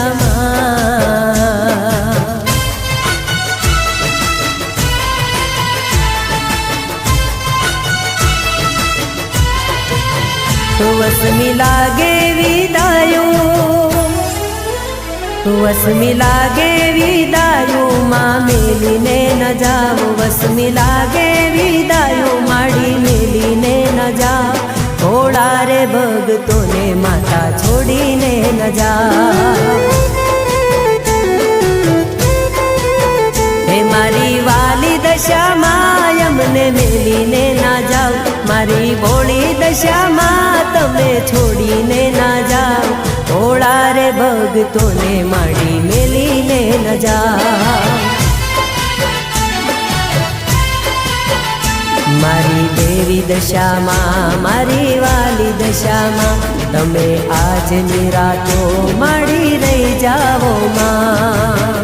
દશામાં વસમી લાગે વિદાયો વસમી લાગે વિદાયો માં મેલીને ન જાવ વસમી લાગે વિદાયો માડી મેલીને ન જાવ થોડા રે ભગતોને માતા છોડીને ન જાવ હે મારી વાલી દશામાં અમને મેલીને ના જાવ મારી ભોળી દશામાં તમે છોડીને ના જાવ થોડા રે ભગતોને માડી મેલીને ન જાવ મારી દેવી દશામાં મારી વાલી દશામાં તમે આજની રાતો માડી રહી જાઓ માં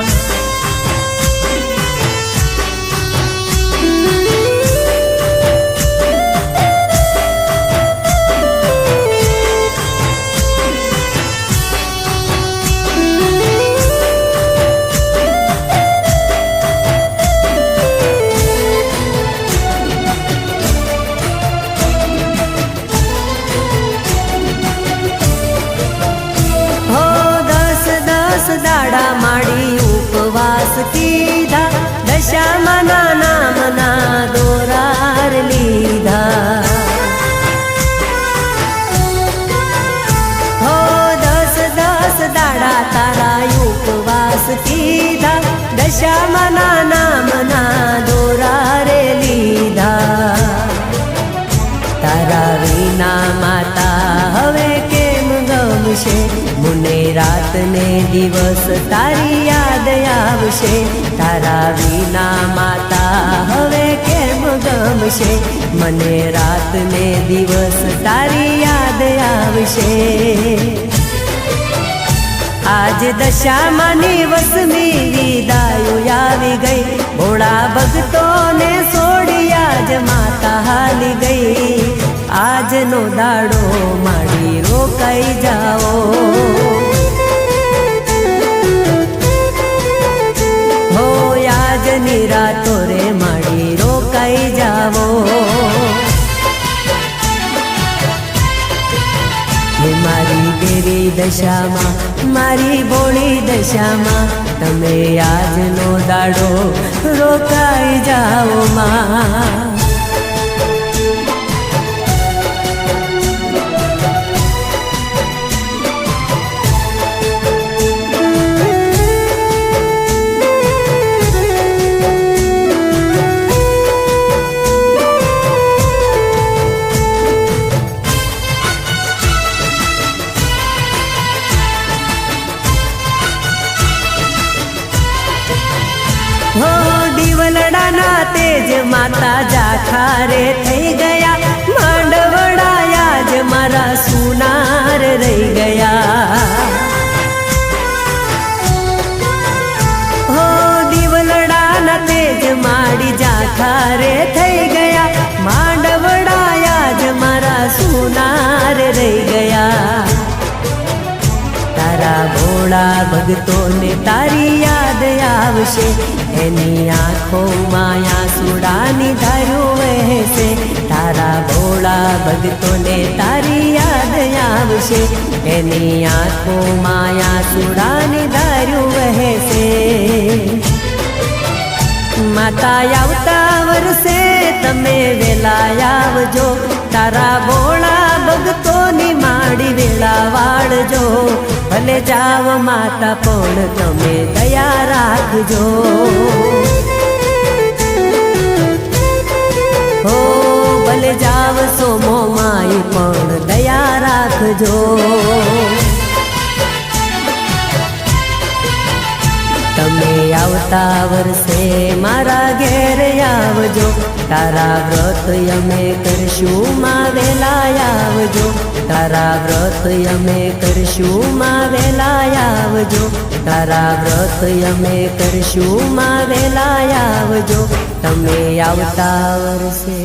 દાડા માડી ઉપવાસ કીધા દશામાના નામના દોરાર લીધા હો 10 દાડા તારા ઉપવાસ કીધા દશામાના નામના દોરારે લીધા તારા વિના માતા હવે કેમ ગમશે મુને રાત ને દિવસ તારી યાદ આવશે તારા વિના માતા હવે કેમ ગમશે મને રાત ને દિવસ તારી યાદ આવશે આજ દશામાની વસમી વિદાયો આવી ગઈ ભોળા ભક્તોને છોડી આજ માતા હાલી ગઈ આજનો દાડો માડી રોકાઈ જાઓ હો આજની રાતો રે માડી રોકાઈ જાઓ મારી દેવી દશામાં મારી ભોળી દશામાં તમે આજનો દાડો રોકાઈ જાઓ માં હો દિવલડાના તેજ માતા જાખારે થઈ ગયા માંડવડાયા જ મારા સુનાર રહી ગયા હો દિવલડાના તેજ માડી જાખારે થઈ ગયા માંડવડાયા જ મારા સુનાર રહી ગયા તારા ભોળા ભગતોને તારી યાદ આવશે એની આંખોમાં આંસુડાની ધારું વહેશે તારા ભોળા ભગતોને તારી યાદ આવશે એની આંખોમાં આંસુડાની ધારું વહેશે માતા આવતા વર્ષે તમે વેલા આવજો તારા ભોળા ભગતોની માડી વેળા વાળજો ભલે જાવ માતા પણ તમે દયા રાખજો હો ભલે જાવ સોમો માઈ પણ દયા રાખજો તમે આવતા વર્ષે મારા ઘેર આવજો તારા વ્રત અમે કરશું માં વેલા આવજો તારા વ્રત અમે કરશું માં વેલા આવજો તારા વ્રત અમે કરશું માં વેલા આવજો તમે આવતા વર્ષે